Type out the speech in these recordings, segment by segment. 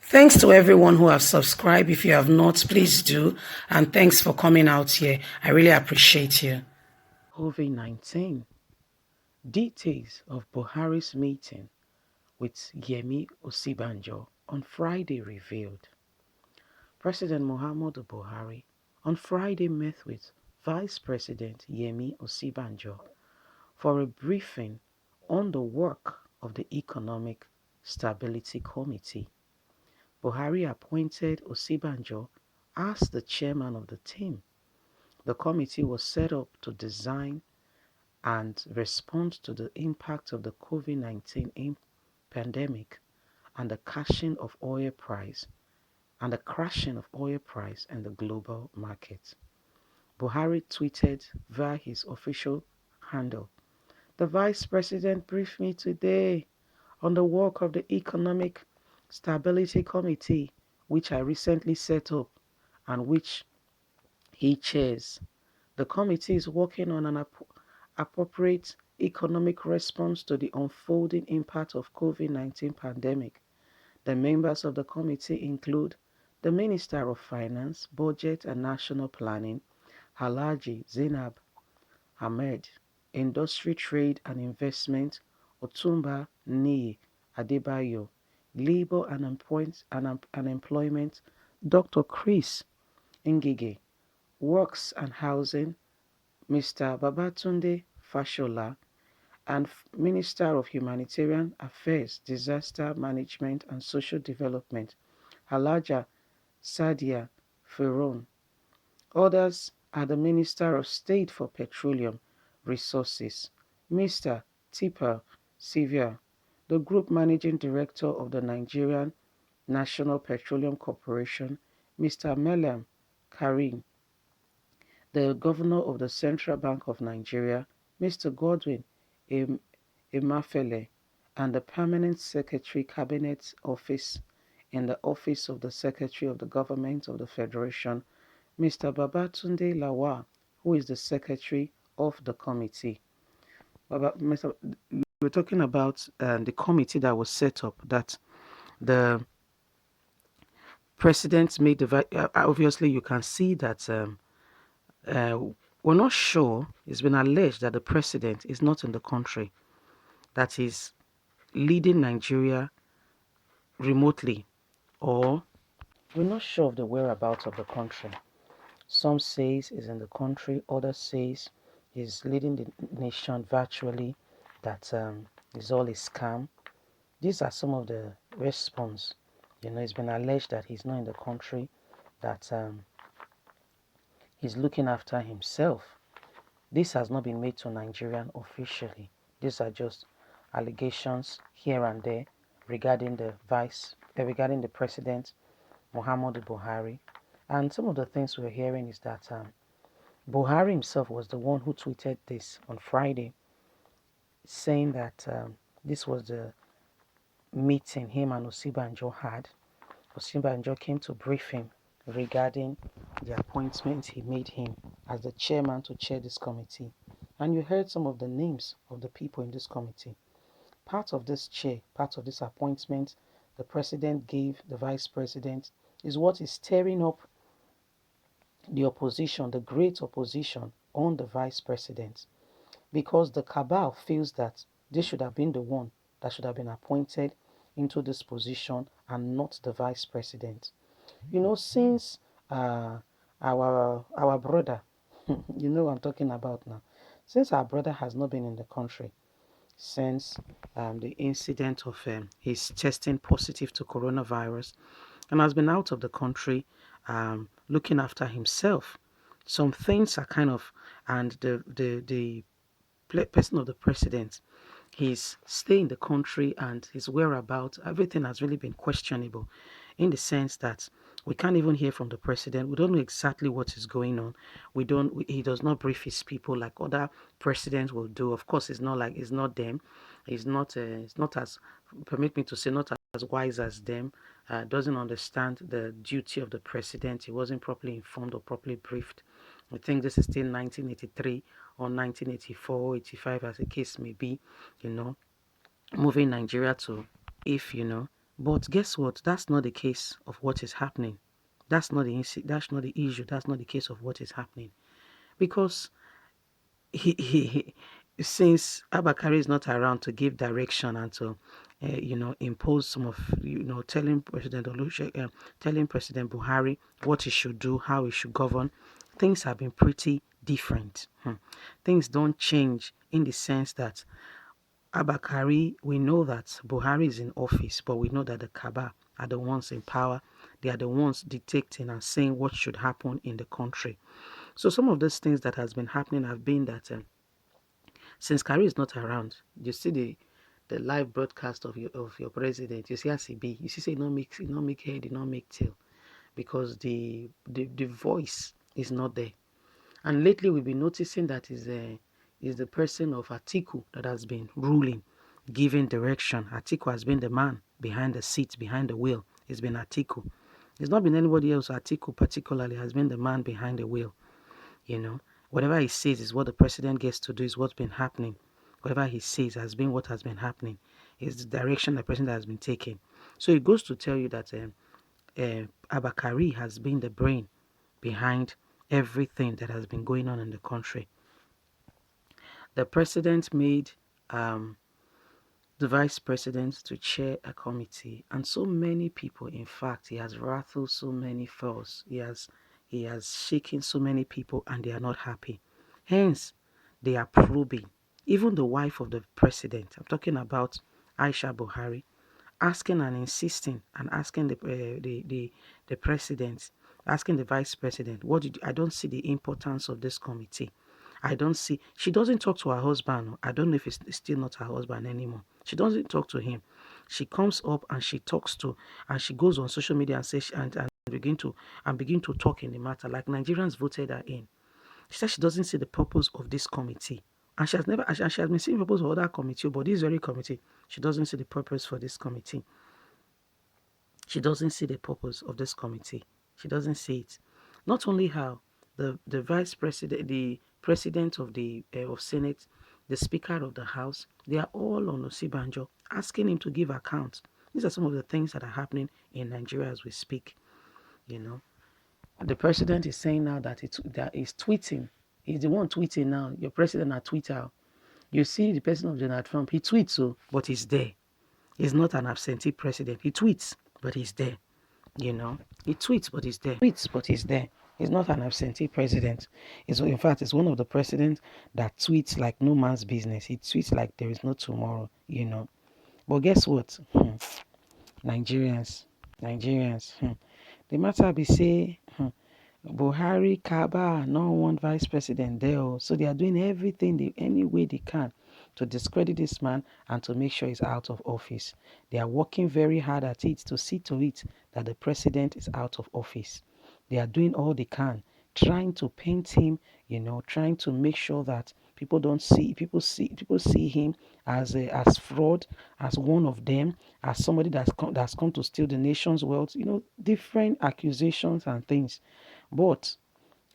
Thanks to everyone who have subscribed. If you have not, please do. And thanks for coming out here. I really appreciate you. COVID-19. Details of Buhari's meeting with Osinbajo on Friday revealed. President Muhammadu Buhari on Friday met with Vice President Osinbajo for a briefing on the work of the Economic Stability Committee. Buhari appointed Osinbajo as the chairman of the team. The committee was set up to design and respond to the impact of the COVID-19 pandemic and the crashing of oil price and in the global market. Buhari tweeted via his official handle, "The Vice President briefed me today on the work of the Economic Stability Committee, which I recently set up and which he chairs. The committee is working on an appropriate economic response to the unfolding impact of COVID-19 pandemic. The members of the committee include the Minister of Finance, Budget and National Planning, Alhaji Zainab Ahmed, Industry, Trade and Investment, Otumba Niyi Adebayo, Labour and Employment, Dr. Chris Ngige, Works and Housing, Mr. Babatunde Fashola, and Minister of Humanitarian Affairs, Disaster Management and Social Development, Alhaja Sadia Feron. Others are the Minister of State for Petroleum Resources, Mr. Tipper Sivia, the Group Managing Director of the Nigerian National Petroleum Corporation, Mr. Melam Karim, the Governor of the Central Bank of Nigeria, Mr. Godwin Emefiele, and the Permanent Secretary Cabinet Office in the Office of the Secretary of the Government of the Federation, Mr. Babatunde Lawal, who is the Secretary of the committee. We're talking about the committee that was set up, that the president made obviously you can see that we're not sure. It's been alleged that the president is not in the country, that is leading Nigeria remotely, or we're not sure of the whereabouts of the country. Some says he's in the country, others says he's leading the nation virtually, that is all a scam. These are some of the response. It's been alleged that he's not in the country, that he's looking after himself. This has not been made to Nigerian officially. These are just allegations here and there regarding the president, Muhammadu Buhari. And some of the things we're hearing is that Buhari himself was the one who tweeted this on Friday, saying that this was the meeting him and Osinbajo had. Osinbajo came to brief him regarding the appointment he made him as the chairman to chair this committee. And you heard some of the names of the people in this committee. Part of this appointment the president gave the vice president is what is stirring up the opposition, the great opposition on the vice president, because the cabal feels that this should have been the one that should have been appointed into this position and not the vice president. Since our brother, you know what I'm talking about now, since our brother has not been in the country since the incident of his testing positive to coronavirus, and has been out of the country looking after himself, some things are kind of, and the person of the president, his stay in the country and his whereabouts, everything has really been questionable, in the sense that we can't even hear from the president. We don't know exactly what is going on. He does not brief his people like other presidents will do. Of course, it's not them. It's not as, permit me to say, not as wise as them. Doesn't understand the duty of the president. He wasn't properly informed or properly briefed. I think this is still 1983 or 1984, 85, as the case may be, moving Nigeria to, if But guess what? That's not the case of what is happening. That's not the issue. That's not the case of what is happening. Because since Abakari is not around to give direction and to, impose some of, telling President Buhari what he should do, how he should govern, things have been pretty different. Things don't change in the sense that Abakari, we know that Buhari is in office, but we know that the Kaba are the ones in power. They are the ones dictating and saying what should happen in the country. So some of those things that has been happening have been that since Kari is not around, you see the live broadcast of your president. You see as he be. You see say it not make head, it not make tail, because the voice is not there. And lately we've been noticing that is the person of Atiku that has been ruling, giving direction. Atiku has been the man behind the seat, behind the wheel. It's been Atiku. It's not been anybody else. Atiku particularly has been the man behind the wheel. Whatever he says is what the president gets to do, is what's been happening. Whatever he says has been what has been happening. Is the direction the president has been taking. So it goes to tell you that Abakari has been the brain behind everything that has been going on in the country. The president made the vice president to chair a committee, and so many people, in fact, he has rattled so many fellows. He has shaken so many people, and they are not happy. Hence, they are probing. Even the wife of the president, I'm talking about Aisha Buhari, asking and insisting and asking the president, asking the vice president, I don't see the importance of this committee. I don't see. She doesn't talk to her husband. I don't know if it's still not her husband anymore. She doesn't talk to him. She comes up and she talks to, and she goes on social media and says and begin to talk in the matter, like Nigerians voted her in. She said she doesn't see the purpose of this committee. And she has been seeing the purpose of other committee, but this very committee, she doesn't see the purpose for this committee. She doesn't see the purpose of this committee. She doesn't see it. Not only her, the vice president, the president of the of Senate, the speaker of the House, they are all on Osinbajo, asking him to give account. These are some of the things that are happening in Nigeria as we speak. The president is saying now that he's tweeting. He's the one tweeting now. Your president at Twitter. You see the president of Donald Trump. He tweets, but he's there. He's not an absentee president. He tweets, but he's there. He tweets, but he's there. He's not an absentee president. In fact, it's one of the presidents that tweets like no man's business. He tweets like there is no tomorrow. But guess what? Nigerians. The matter be say, Buhari, Kaba, no one vice president there. So they are doing everything any way they can to discredit this man and to make sure he's out of office. They are working very hard at it to see to it that the president is out of office. They are doing all they can, trying to paint him, trying to make sure that people see him as fraud, as one of them, as somebody that's come to steal the nation's wealth, different accusations and things. But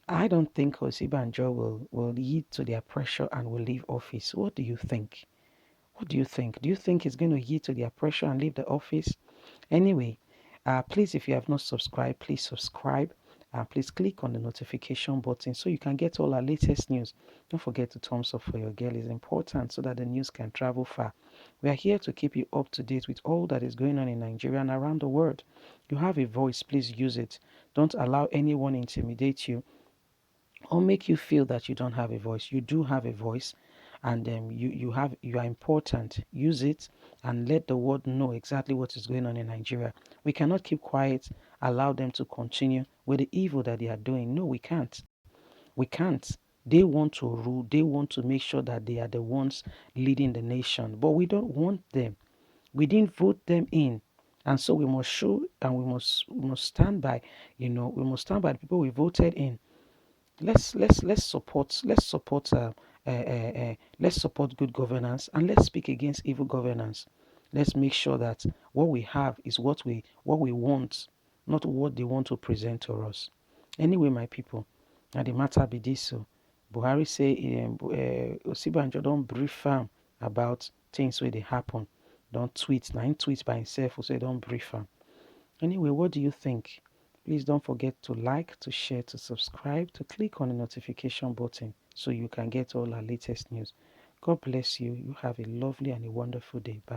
I don't think Osinbajo will yield to their pressure and will leave office. What do you think? What do you think? Do you think he's going to yield to their pressure and leave the office? Anyway, please, if you have not subscribed, please subscribe. Please click on the notification button so you can get all our latest news. Don't forget to thumbs up for your girl. It's important so that the news can travel far. We are here to keep you up to date with all that is going on in Nigeria and around the world. You have a voice, please use it. Don't allow anyone intimidate you or make you feel that you don't have a voice. You do have a voice, and you are important. Use it and let the world know exactly what is going on in Nigeria. We cannot keep quiet, allow them to continue with the evil that they are doing. No, we can't. We can't. They want to rule. They want to make sure that they are the ones leading the nation, but we don't want them. We didn't vote them in. And so we must show and we must stand by, we must stand by the people we voted in. Let's support let's support good governance, and let's speak against evil governance. Let's make sure that what we have is what we want, not what they want to present to us. Anyway, my people, now the matter be this. So Buhari say Osinbajo don't brief am about things where they happen. Don't tweet. Now, tweet by himself, so don't brief him. Anyway, what do you think? Please don't forget to like, to share, to subscribe, to click on the notification button so you can get all our latest news. God bless you. You have a lovely and a wonderful day. Bye.